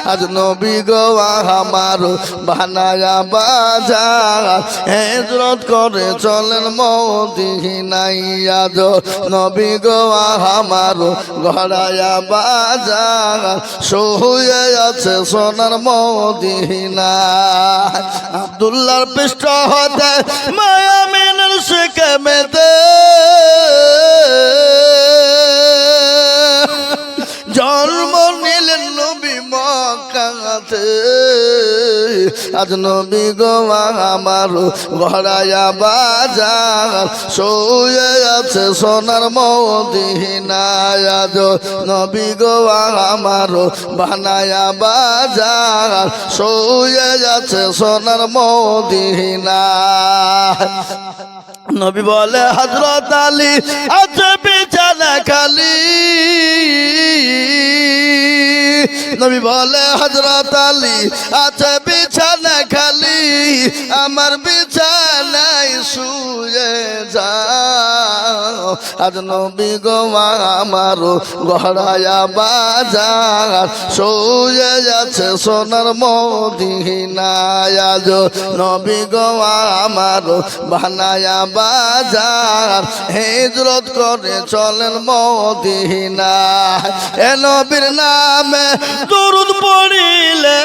আজ নবী গো আমার বানায়া বাজার হিজরত করে চলেন মদিনায় আজ নবী গো আমার গড়ায়া বাজার শুয়ে আছে সোনার মদিনায় আব্দুল্লাহর পৃষ্ঠ হতে মায়া মিনার শিখে মেতে জন্ম নিলেন নবী মক্কাতে আজ নবী গো আমার গড়ায়া বাজার শুয়ে আছে সোনার মদিনায় আজ নবী গো আমার বানায়া বাজার শুয়ে আছে সোনার মদিনায় নবী বলে হযরত আলী আছে বিছানা খালি নবী বলে হযরত আলী আছে বিছানা খালি আমার বিছানায় শুয়ে যাও আজ নবী গো আমার গড়ায়া বাজার শুয়ে আছে সোনার মদিনায় আজ নবী গো আমার বানায়া বাজার হিজরত করে চলেন মদিনায় এ নবীর নামে দরুদ পড়িলে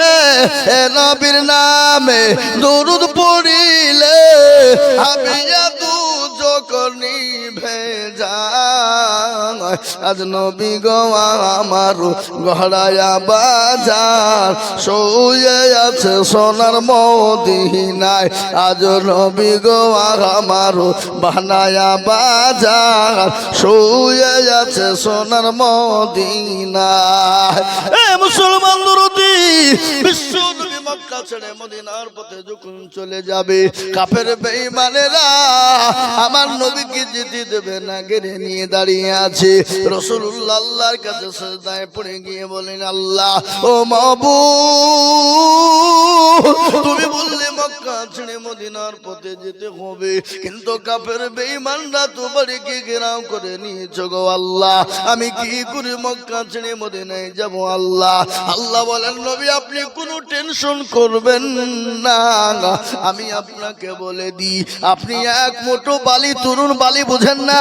এ নবীর নামে দরুদ পড়িলে হাবিয়া দুজক নিভে যায় আজ নবী গো আমার গড়ায়া বাজার শুয়ে আছে সোনার মদিনায় আজ নবী গো আমার বানায়া বাজার শুয়ে আছে সোনার মদিনায় এ মুসলমান দরদি বিশ্ব নবী মক্কা ছেড়ে মদিনার পথে যখন চলে যাবে কাফের বেঈমানেরা আমার নবীকে যেতে দেবে না ঘিরে নিয়ে দাঁড়িয়ে আছে রাসূলুল্লাহ আল্লাহর কাছে সিজদায় পড়ে গিয়ে বলেন আল্লাহ ও মাবুদ তুমি বললে মক্কা ছেড়ে মদিনার পথে যেতে হবে কিন্তু কাফের বেঈমানরা তোমাকে ঘেরাও করে নিয়েছে গো আল্লাহ আমি কি করে মক্কা ছেড়ে মদিনায় যাব আল্লাহ আল্লাহ বলেন নবী আপনি কোনো টেনশন করবেন না আমি আপনাকে বলে দিই আপনি এক মুঠো বালি তরুণ বালি বুঝেন না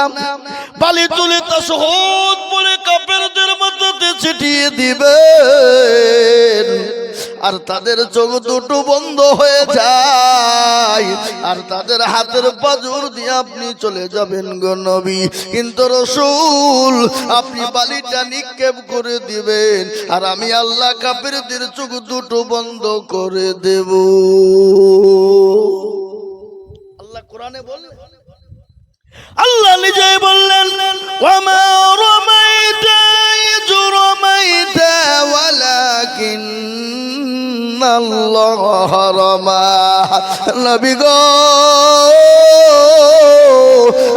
বালি তুলে তাশহাদ পড়ে কাফেরদের মাথাতে ছিটিয়ে দিবেন আর তাদের চোখ দুটো বন্ধ হয়ে যায় আর তাদের হাতের পাজর দিয়ে আপনি চলে যাবেন গো নবী কিন্তু রাসূল আপনি বালিটা নিক্ষেপ করে দিবেন আর আমি আল্লাহ কাফেরদের চোখ দুটো বন্ধ করে দেব আল্লাহ কোরআনে বলেন আল্লাহ নিজেই বললেন ওয়ামা রামাইতা ইয রামাইতা ওয়ালাকিন আল্লাহ রামা নবী গো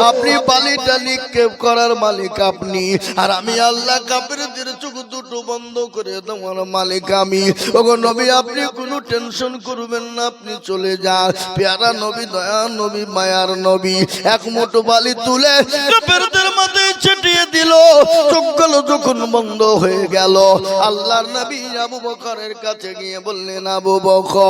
আপনি বালিটা নিক্ষেপ করার মালিক আপনি আর আমি আল্লাহ কাফেরদের চোখ দুটো বন্ধ করে দেওয়ার মালিক আমি ওগো নবী আপনি কোনো টেনশন করবেন না আপনি চলে যান পেয়ারা নবী দয়া নবী মায়ার নবী এক মুঠো বালি তুলে কাফেরদের মাথায় ছিটিয়ে দিল চোখগুলো যখন বন্ধ হয়ে গেল আল্লাহর নবী আবু বকরের কাছে গিয়ে বললেন আবু বকর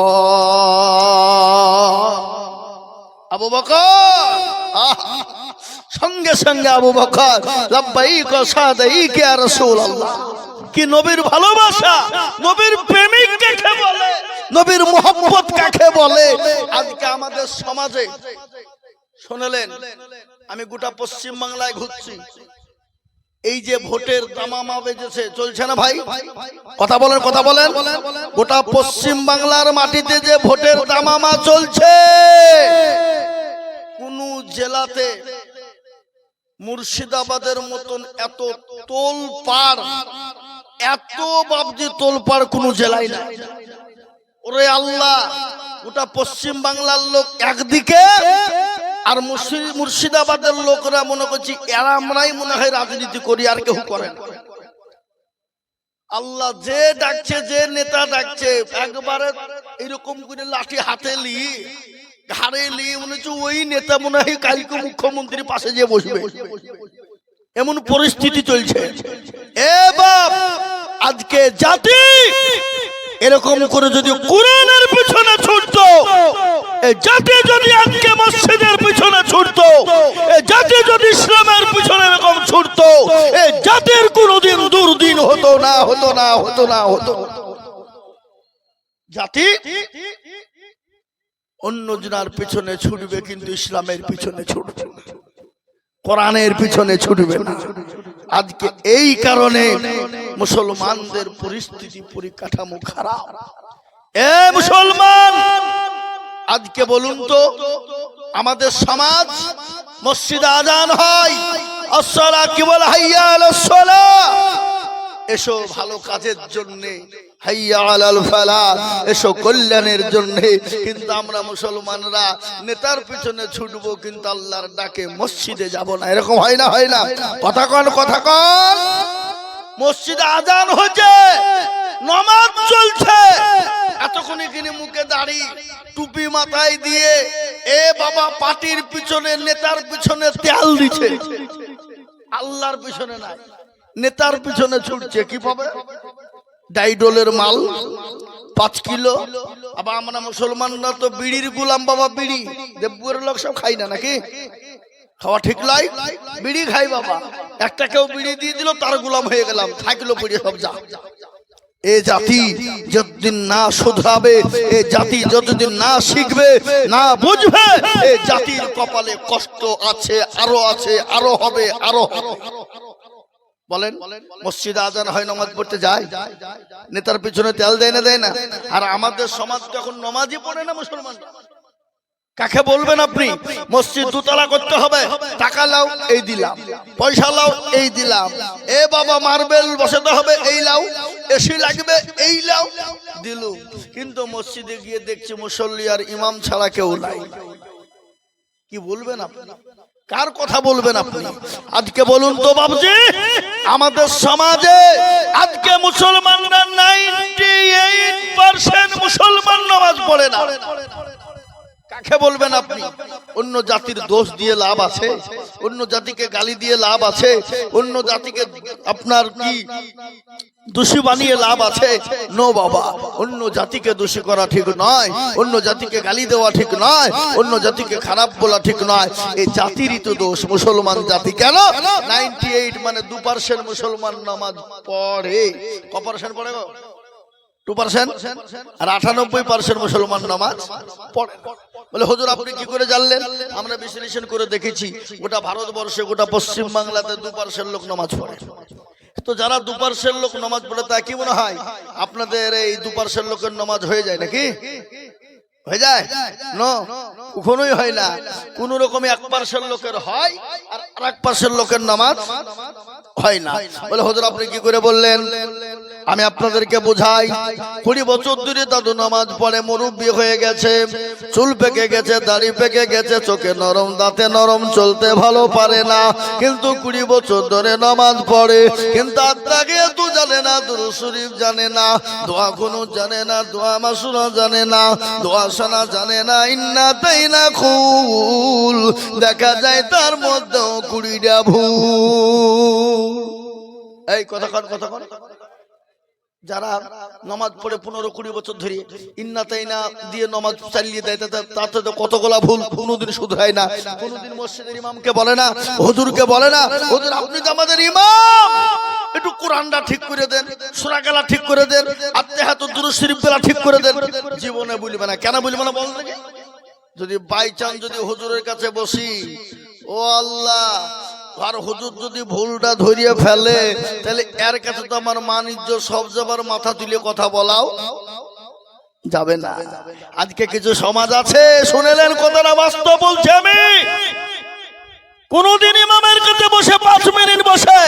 সঙ্গে সঙ্গে আবু বকর লাব্বাইক সাদাইক ইয়া রাসূলুল্লাহ কি নবীর ভালোবাসা নবীর প্রেমিক কাকে বলে নবীর মোহাব্বত কাকে বলে আজকে আমাদের সমাজে শুনলেন আমি গোটা পশ্চিম বাংলায় ঘুরছি এই যে ভোটের দামামা বেজেছে চলছে না ভাই কথা বলেন গোটা পশ্চিম বাংলার মাটিতে যে ভোটের দামামা চলছে কোন জেলাতে মুর্শিদাবাদের মতন এত তোলপাড় এত বাবজি তোলপাড় কোন জেলায় না ওরে আল্লাহ গোটা পশ্চিম বাংলার লোক একদিকে আর মুর্শিদাবাদের লোকরা মনে করছি আমরাই মনে হয় রাজনীতি করি আর কেউ করে না আল্লাহ যে ডাকছে যে নেতা ডাকছে একবারে এরকম করে লাঠি হাতে নিয়ে ঘাড়ে নিয়ে মনে হচ্ছে ওই নেতা মনে হয় কালকে মুখ্যমন্ত্রীর পাশে যেয়ে বসবে এমন পরিস্থিতি চলছে এ বাপ আজকে জাতি এরকম করে যদি কোরআনের পিছনে ছুটতো, এই জাতি যদি আজকে মসজিদের পিছনে ছুটতো, এই জাতি যদি ইসলামের পিছনে এরকম ছুটতো, এই জাতির কোনোদিন দুর্দিন হতো না, হতো না, হতো না, হতো। জাতি অন্য জনার পিছনে ছুটবে, কিন্তু ইসলামের পিছনে ছুটবে না, কোরআনের পিছনে ছুটবে না। আজকে এই কারণে মুসলমানদের পরিস্থিতি পরিকাঠামো খারাপ। এ মুসলমান, আজকে বলুন তো, আমাদের সমাজ মসজিদে আযান হয়, আসসালা কি বলে, হাইয়া আলাস সালাহ, এসো ভালো কাজের জন্য, হাইয়া আলাল ফালাহ, এসো কল্যাণের জন্য। কিন্তু আমরা মুসলমানরা নেতার পিছনে ছুটবো, কিন্তু আল্লাহর ডাকে মসজিদে যাব না। এরকম হয় না? হয় না? কথা কন, কথা কন। মসজিদে আযান হচ্ছে, নামাজ চলছে, এতক্ষণে কিনে মুখে দাড়ি টুপি মাথায় দিয়ে এ বাবা পার্টির পিছনে, নেতার পিছনে তেল দিচ্ছে, আল্লাহর পিছনে নাই, নেতার পিছনে ছুটছে। কি পাবে? ডাইডোলের মাল 5 কিলো। আবার আমরা মুসলমানরা তো বিড়ির গোলাম বাবা, বিড়ি দেবপুরের লোক সব খাই না নাকি? খাওয়া ঠিক নয়, বিড়ি খাই বাবা। একটা কেউ বিড়ি দিয়ে দিল, তার গোলাম হয়ে গেলাম, থাকলো বিড়ি সব যা। এ জাতি যতদিন না শুধরাবে, এ জাতি যতদিন না শিখবে, না বুঝবে, এ জাতির কপালে কষ্ট আছে, আরো আছে, আরো হবে, আরো হবে। বলেন, মসজিদে আযান হয়, নামাজ পড়তে যায়, নেতার পিছনে তেল দেয় না, দেয় না? আর আমাদের সমাজ এখন নামাজই পড়ে না মুসলমান। কাকে বলবেন আপনি? মসজিদ দুতলা করতে হবে, টাকা লাও, এই দিলাম, পয়সা লাও, এই দিলাম, এ বাবা মার্বেল বসাতে হবে, এই লাও, এসি লাগবে, এই লাও, দিলু। কিন্তু মসজিদে গিয়ে দেখছি মুসল্লি আর ইমাম ছাড়া কেউ নাই। কি বলবেন আপনি? কার কথা বলবেন আপনি? আজকে বলুন তো বাবুজি, আমাদের সমাজে আজকে মুসলমানরা 98% মুসলমান নামাজ পড়ে না। কাকে বলবেন আপনি? অন্য জাতির দোষ দিয়ে লাভ আছে? অন্য জাতিকে গালি দিয়ে লাভ আছে? অন্য জাতিকে আপনার কি দোষী বানিয়ে লাভ আছে? নো বাবা, অন্য জাতিকে দোষী করা ঠিক নয়, অন্য জাতিকে গালি দেওয়া ঠিক নয়, অন্য জাতিকে খারাপ বলা ঠিক নয়। এই জাতিরই তো দোষ, মুসলমান জাতি। কেন? 98 মানে 2% মুসলমান নামাজ পড়ে। কত% পড়ে গো? 2%। আর 98% মুসলমান নামাজ পড়ে। বলে হুজুর আপনি কি করে জানলেন? আমরা বিশ্লেষণ করে দেখেছি, গোটা ভারতবর্ষে, গোটা পশ্চিম বাংলাতে 2% লোক নামাজ পড়ে। তো যারা 2% লোক নামাজ পড়ে, তা কি মনে হয় আপনাদের এই 2% লোকের নামাজ হয়ে যায় নাকি? হয়ে যায়? নো, কখনোই হয় না। কোন রকমে 1% লোকের হয়, আর 1% লোকের নামাজ হয় না। বলে হুজুর আপনি কি করে বললেন? আমি আপনাদেরকে বোঝাই। 20 বছর ধরে দাদু নামাজ পড়ে, মুরব্বি হয়ে গেছে, চুল পেকে গেছে, দাড়ি পেকে গেছে, চোখে নরম, দাঁতে নরম, চলতে ভালো পারে না, কিন্তু 20 বছর ধরে নামাজ পড়ে। কিন্তু আত্মাকে তো জানে না, দুরূদ শরীফ জানে না, দোয়া কুনুত জানে না, দোয়া মাসুরা জানে না, দোয়া সানা জানে না, ইন্না তাইনা খুল, দেখা যায় তার মধ্যেও 20টা ভুল। এই কথা কন, কথা কন। যারা নামাজ পড়ে 15-20 বছর ধরে ইন্না তাইনা দিয়ে নামাজ চালিয়ে দেয়, তাতে তো কতগুলা ভুল, কোনোদিন শুধরায় না। কোনোদিন মসজিদের ইমামকে বলে না, হুজুরকে বলে না, হুজুর আপনি তো আমাদের ইমাম, একটু কোরআনটা ঠিক করে দেন, সূরা গালা ঠিক করে দেন, আত্মাহাতুদ দুরূদ শরীফ গুলা ঠিক করে দেন। জীবনে বলবে না। কেন বলবে না বল দেখি? যদি বাই চান্স যদি হুজুরের কাছে বসি, ও আল্লাহ, আর হুজুর যদি ভুলটা ধরিয়ে ফেলে, তাহলে এর কাছে তো আমার মান ইজ্জত সব যাবার, মাথা তুলে কথা বলাও যাবে না। আজকে কিছু সমাজ আছে, শুনেলেন কথাটা বাস্তব বলছি আমি, কোনদিন ইমামের কাছে বসে 5 মিনিট বসে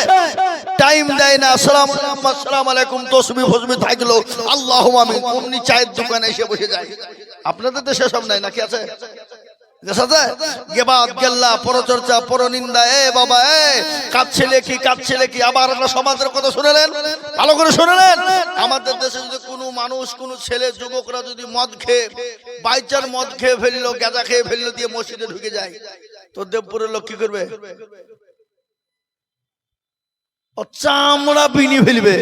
টাইম দেয় না। আসসালামু আলাইকুম, তসবিহ ফসবিহ থাকলো, আল্লাহু আমিন, অমনি চায়ের দোকানে এসে বসে যায়। আপনাদের দেশে সব নাই নাকি? আছে? গেবাত, গেল্লা, পরচর্চা, পরনিন্দা, এ বাবা এ কাচ্ছিলে কি। আবার একটা সমাজের কথা শুনেলেন, ভালো করে শুনেলেন। আমাদের দেশে যদি কোনো মানুষ, কোনো ছেলে, যুবকরা যদি মদ খেয়ে, বাইচার মদ খেয়ে ফেললো, গাঁজা খেয়ে ফেললো, দিয়ে মসজিদে ঢুকে যায়, তো দেবপুরের লোক কি করবে? ও চামড়া বিনি ফেলবে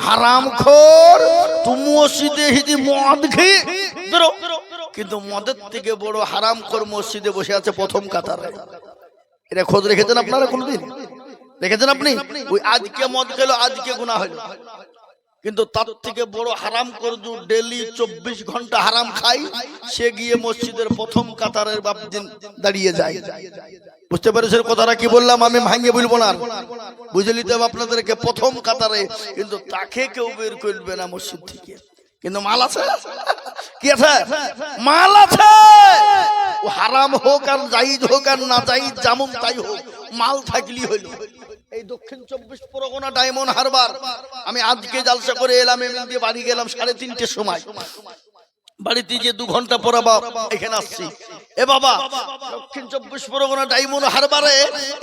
হারামখোর। তুমি মসজিদে হিদি মদ খেয়ে ধরো, কিন্তু মদের থেকে বড় হারামখোর মসজিদে বসে আছে প্রথম কাতারে। এটা খোঁজ রেখেছেন আপনারা কোনদিন? দেখেছেন আপনি? ওই আজকে মদ খেলো, আজকে গুনাহ হলো, কিন্তু তার থেকে বড় হারাম করজু ডেলি 24 ঘন্টা হারাম খাই, সে গিয়ে মসজিদের প্রথম কাতারের বাপদিন দাঁড়িয়ে যায়। বুঝতে পেরেছেন কথাটা কি বললাম? আমি ভাঙিয়ে বলবো না, বুঝে নিতে হবে আপনাদেরকে। প্রথম কাতারে, কিন্তু তাকে কেউ বের করবে না মসজিদ থেকে। কিন্তু মাল আছে, কি আছে? মাল আছে। ও হারাম হোক আর জায়েজ হোক আর না জায়েজ, যেমন তাই হোক, মাল থাকলেই হইল। এই দক্ষিণ 24 পরগনা ডায়মন্ড হারবার আমি আজকে জালসা করে এলাম, এমনি দিয়ে বাড়ি গেলাম 3:30 সময়। বাড়িতে যে 2 ঘন্টা পরে এখানে আসছি। এ বাবা, দক্ষিণ 24 পরগনা ডায়মন্ড হারবারে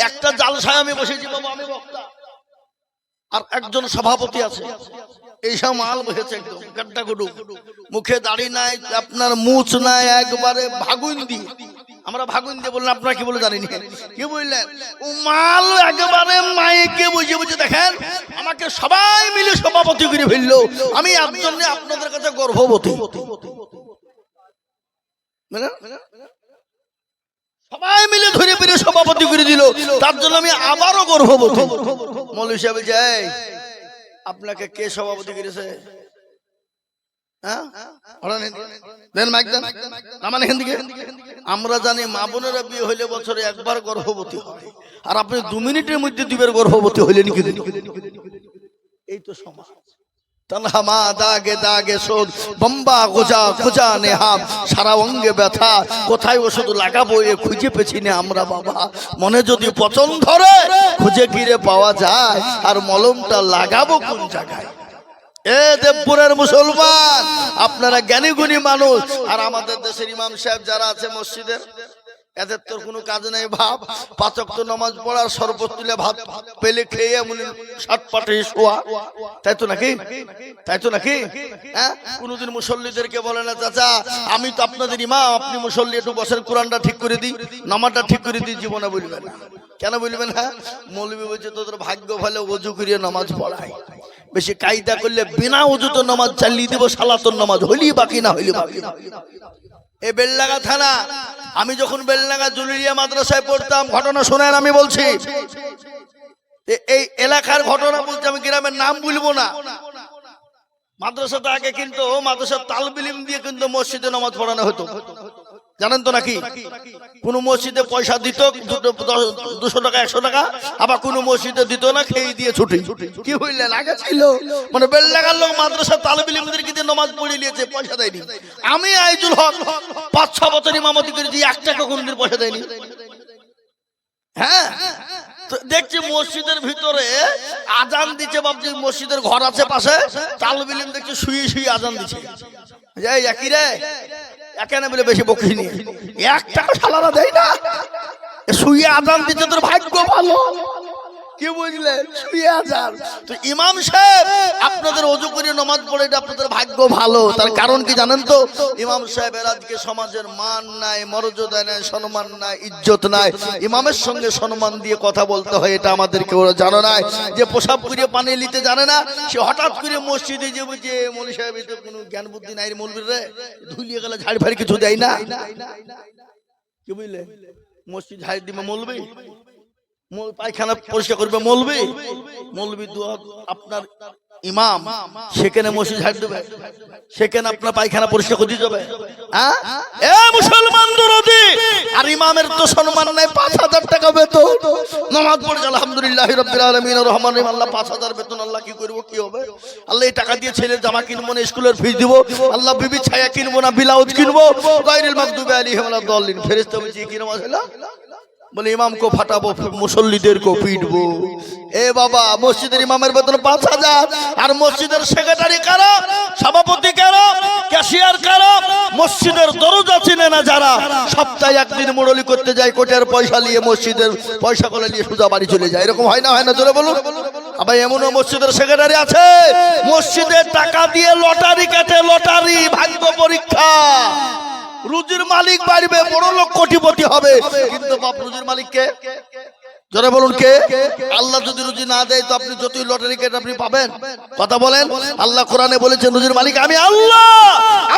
একটা জালসায় আমি বসেছি বাবা, আমি বক্তা আর একজন সভাপতি আছে। এইসব মাল বসেছে একদম গাড্ডা গুডু, মুখে দাড়ি নাই, আপনার মুছ নাই, একবারে ভাগুন দিয়ে। আমরা ভাগুন দিয়ে বললাম, আপনারা কি বলে জানিনি, কি বললেন? ও মাল একেবারে মাইকে বুঝে বুঝে দেখেন, আমাকে সবাই মিলে সভাপতি করে ফেললো। আমি একজন আপনাদের কাছে গর্ভবতী, সবাই মিলে ধরে ফিরে সভাপতি করে দিল, তার জন্য আমি আবারও গর্ভবতী। মৌলভী সাহেব যাই, আপনাকে কে সভাপতি করেছে? আমরা জানি মা বোনেরা বিয়ে হইলে বছরে একবার গর্ভবতী হয়, আর আপনি 2 মিনিটের মধ্যে 2বার গর্ভবতী হইলেন কি? এই তো সমাজ। তনহা দাগে দাগে শোধ, বম্বা গোজা খোঁজা নেহাম, সারা অঙ্গে ব্যথা, কোথায় ওষুধ লাগাবো এ খুঁজে পেছি না আমরা বাবা। মনে যদি পচন ধরে খুঁজে গিরে পাওয়া যায়, আর মলমটা লাগাবো কোন জায়গায়? এ দেবপুরের মুসলমান, আপনারা জ্ঞানী গুণী মানুষ, আর আমাদের দেশের ইমাম সাহেব যারা আছে মসজিদের, এদের তোর কোনো কাজ নেই ভাব। 5 ওয়াক্ত নামাজ পড়ার, শরবত তুলে ভাত পেলে খেয়ে এমন 60 পাটে শোয়া, তাই তো নাকি? তাই তো নাকি? হ্যাঁ, কোনদিন মুসল্লিদেরকে বলে না, চাচা আমি তো আপনাদের ইমাম, আপনি মুসল্লি, একটু বসেন, কোরআনটা ঠিক করে দিই, নামাজটা ঠিক করে দিই। জীবনে বলবেন না। কেন বলবেন? হ্যাঁ, মৌলভী বলছে তোদের ভাগ্য ভালো, ওযু করিয়ে নামাজ পড়ায়। বেশি কায়দা করলে বিনা ওযুতে নামাজ চালিয়ে দিব, সালাতুন নামাজ হইলি বাকি, না হইলি বাকি। এই বেলডাঙ্গা থানা, আমি যখন বেলডাঙ্গা জুলিয়া মাদ্রাসায় পড়তাম, ঘটনা শোনেন আমি বলছি, এই এলাকার ঘটনা বলছি, আমি গ্রামের নাম বলবো না। মাদ্রাসাটা আগে কিন্তু মাদ্রাসার তালবিলিম দিয়ে কিন্তু মসজিদে নামাজ পড়ানো হতো, জানেন তো নাকি? কোন মসজিদে পয়সা দিত 200 টাকা 100 টাকা, আবার কোন মসজিদে দিত না, খেয়ে দিয়ে ছুটি। কি হইলেন? আগে ছিল মানে বেলডাঙ্গার লোক মাদ্রাসা তালবিলিমদেরকে দিয়ে নামাজ পড়িয়ে নিয়েছে, পয়সা দেয়নি। আমি আইজুল হক 5-6 বছর ইমামতি করেছি, 1 টাকা কোনদিন পয়সা দেয়নি। হ্যাঁ, দেখছি মসজিদের ভিতরে আজান দিচ্ছে, ভাবছি মসজিদের ঘর আছে পাশে, তালবিলিম দেখছি শুয়ে শুয়ে আজান দিচ্ছে। যাই একই রে, এখানে বলে বেশি বকিনি, 1 টাকা সালারা দেয় না, শুয়ে আজান দিচ্ছে, তোর ভাগ্য ভালো। কি বুঝলেন? শুয়ে আজান। তো ইমাম সাহেব আপনাদের ওযু করে নামাজ পড়ে, এটা আপনাদের ভাগ্য ভালো। তার কারণ কি জানেন তো? ইমাম সাহেবের আজকে সমাজের মান নাই, মর্যাদা নাই, সম্মান নাই, ইজ্জত নাই। ইমামের সঙ্গে সম্মান দিয়ে কথা বলতে হয়, এটা আমাদেরকে ওরা জানো না। যে প্রসাব করে পানি নিতে জানে না, সে হঠাৎ করে মসজিদে যে বুঝে মৌলভী সাহেব এতে কোনো জ্ঞান বুদ্ধি নাই, মৌলভীর রে ধুলিয়ে গেলে ঝাড়ি ফাড়ি কিছু দেয় না। কি বুঝলে? মসজিদ ঝাড়ি দিবে মৌলভী, পায়খানা পরিষ্কার করবে মৌলভী, মৌলভী আপনার ইমাম, সেখানে মসজিদ ঝাড় দেবে, সেখানে আপনার পায়খানা পরিষ্কার করে দিতে হবে। হ্যাঁ, এ মুসলমান দরদি, আর ইমামের তো সম্মান নাই, 5000 টাকা বেতন, নামাজ পড়ে আলহামদুলিল্লাহ রাব্বিল আলামিন আর রহমানির রহিম, আল্লাহ 5000 বেতন, আল্লাহ কি করব, কি হবে? আল্লাহ এই টাকা দিয়ে ছেলের জামা কিনবো না, স্কুলের ফিস দিব, আল্লাহ বিবি ছায়া কিনবো না, ব্লাউজ কিনবো, গায়রুল মাগদুবি আলাইহিম ওয়ালাদ দাল্লিন। ফেরেশতা বলছে কি নামাজ হলো? বলে ইমামকে ফাটাবো, মুসল্লিদেরকে পিটবো। এ বাবা, মসজিদের ইমামের বেতন 5000, আর মসজিদের সেক্রেটারি কারা, সভাপতি কারা, ক্যাশিয়ার কারা, মসজিদের দরজা চিনে না যারা, সপ্তাহে একদিন মুরলি করতে যায়, কোটের পয়সা নিয়ে, মসজিদের পয়সা করে নিয়ে সোজা বাড়ি চলে যায়। এরকম হয় না? হয় না? জোরে বলুন। আবার এমনও মসজিদের সেক্রেটারি আছে, মসজিদের টাকা দিয়ে লটারি কাটে, লটারি, ভাগ্য পরীক্ষা। রুজির মালিক বাড়বে, বড় লোক কোটিপতি হবে, কিন্তু বাপ রুজির মালিককে জোরে বলুন কে? আল্লাহ যদি রুজি না দেয় তো আপনি যতই লটারি কেটে আপনি পাবেন? কথা বলেন। আল্লাহ কোরআনে বলেছেন রুজির মালিক আমি আল্লাহ,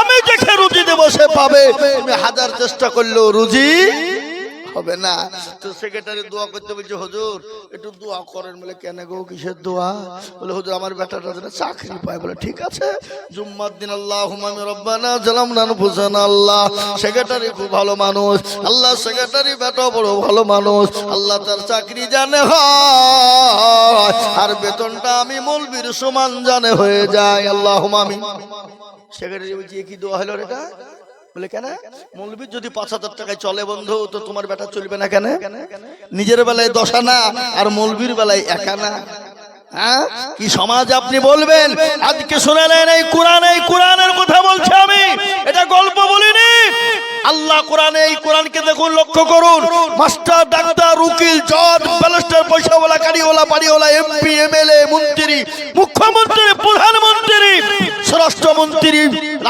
আমি যাকে রুজি দেব সে পাবে। তুমি হাজার চেষ্টা করলেও রুজি হবে না। তো সেক্রেটারি দোয়া করতে বলছে হুজুর একটু দোয়া করেন। বলে কেন গো, কিসের দোয়া? বলে হুজুর আমার বেটাটা যেন চাকরি পায়। বলে ঠিক আছে, জুম্মার দিন আল্লাহুম্মা রাব্বানা জালামনা আনফুসানা। আল্লাহ, সেক্রেটারি খুব ভালো মানুষ, আল্লাহ সেক্রেটারি বেটা বড় ভালো মানুষ, আল্লাহ তার চাকরি জানে হয় আর বেতনটা আমি মৌলবীর সমান জানে হয়ে যায়। আল্লাহুম্মা আমিন। সেক্রেটারি বলছে কি দোয়া হলো এটা? বলে কেন? মৌলবীর যদি ৫,০০০ টাকায় চলে বন্ধু, তো তোমার বেটা চলবে না কেন? নিজের বেলায় ১০ আনা আর মৌলবীর বেলায় ১ আনা। হ্যাঁ, কি সমাজ আপনি বলবেন? আজকে শুনে নেন, এই কোরআনের কথা বলছি আমি, এটা গল্প বলিনি। আল্লাহ কোরআনে, এই কোরআনকে দেখুন, লক্ষ্য করুন। মাস্টার, ডাক্তার, উকিল, জজ, ব্যারিস্টার, পয়সাওয়ালা, গাড়িওয়ালা, বাড়িওয়ালা, এমপি, এমএলএ, মন্ত্রী, মুখ্যমন্ত্রী, প্রধানমন্ত্রী, স্বরাষ্ট্রমন্ত্রী,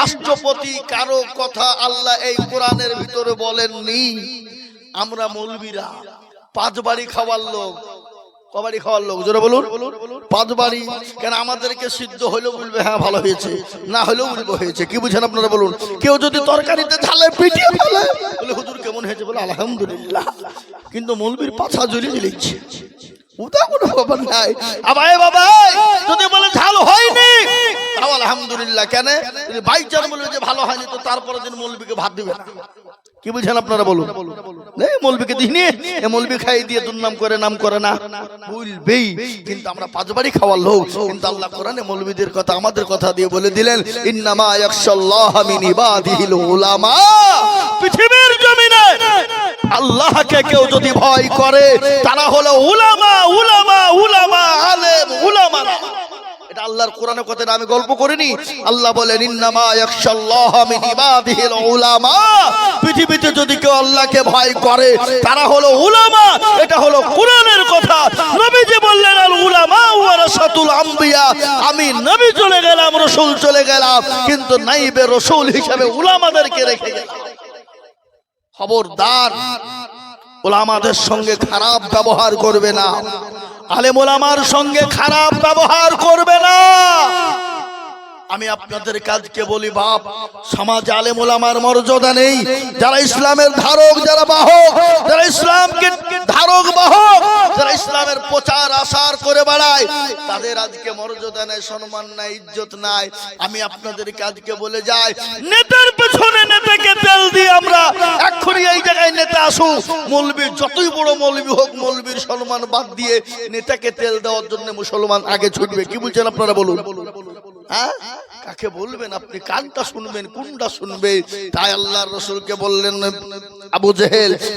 রাষ্ট্রপতি, কারো কথা আল্লাহ এই কোরআনের ভিতরে বলেননি। আমরা মৌলবীরা ৫ বাড়ি খাওয়ার লোক। কবাড়ি খাওয়ার লোক? জোরে বলুন। ৫ বাড়ি। কেন? আমাদেরকে সিদ্ধ হলেও বলবে হ্যাঁ ভালো হয়েছে, না হলেও বলবো হয়েছে। কি বুঝেন আপনারা বলুন? কেউ যদি তরকারিতে ঝালে পিটিয়ে ফেলে, বলে হুজুর কেমন হয়েছে? বলে আলহামদুলিল্লাহ। কিন্তু মৌলবীর পাছা জ্বলিয়ে জ্বলিয়েছে, ওটা কোনো ব্যাপার নাই। আবার বাবা যদি বলে ঝাল হয়নি, তাও আলহামদুলিল্লাহ। কেন? যদি বাইচান বলে যে ভালো হয়নি, তো তারপরের দিন মৌলবীকে ভাত দিবে না। কি বুঝেন আপনারা বলুন? মৌলবীকে দিইনি, মৌলবী খাই দিয়ে দুর্নাম করে, নাম করে না, বলবেই। কিন্তু আমরা ৫ বাড়ি খাওয়ার লোক। কিন্তু আল্লাহ কোরআনে মৌলবীদের কথা আমাদের কথা দিয়ে বলে দিলেন, ইন্নামা ইয়াখশাল্লাহ মিন ইবাদিহিল উলামা। পৃথিবীর জমিনে আল্লাহকে কেউ যদি ভয় করে তারা হলো উলামা, উলামা, উলামা, আলেম, উলামা। এটা আল্লাহর কোরআনের কথা, আমি গল্প করিনি। আল্লাহ বলেন ইন্নামা ইয়াখশাল্লাহ মিন ইবাদিহিল উলামা। পৃথিবীতে যদি কেউ আল্লাহকে ভয় করে তারা হলো উলামা। এটা হলো কোরআনের কথা। নবীজি বললেন আল উলামা ওয়ারাসাতুল আম্বিয়া। আমি নবী চলে গেলাম, রাসূল চলে গেলাম, কিন্তু নাইবে রাসূল হিসেবে উলামাদেরকে রেখে গেলাম। খবরদার, উলামাদের সঙ্গে খারাপ ব্যবহার করবে না, আলেম ওলামার সঙ্গে খারাপ ব্যবহার করবে না। আমি আপনাদের কাজকে বলি, বাপ, সমাজে আলেম ওলামার মর্যাদা নেই। যারা ইসলামের ধারক, যারা বাহক, যারা ইসলামকে ধারক বাহক, যারা ইসলামের প্রচার আসার করে বেড়ায়, তাদের আজকে মর্যাদা নেই, সম্মান নাই, ইজ্জত নাই। আমি আপনাদের কাজকে বলে যাই, নেতার পেছনে নেতাকে তেল দিয়ে আমরা এক্ষুনি এই জায়গায় নেতা আসুক। মৌলবীর যতই বড় মৌলবী হোক, মৌলবীর সম্মান বাদ দিয়ে নেতাকে তেল দেওয়ার জন্য মুসলমান আগে ছুটবে। কি বলছেন আপনারা বলুন? হ্যাঁ, কাকে বলবেন আপনি? কানটা শুনবেন, কোনটা শুনবে? তাই আল্লাহর রাসূলকে বললেন আবু জেহেল,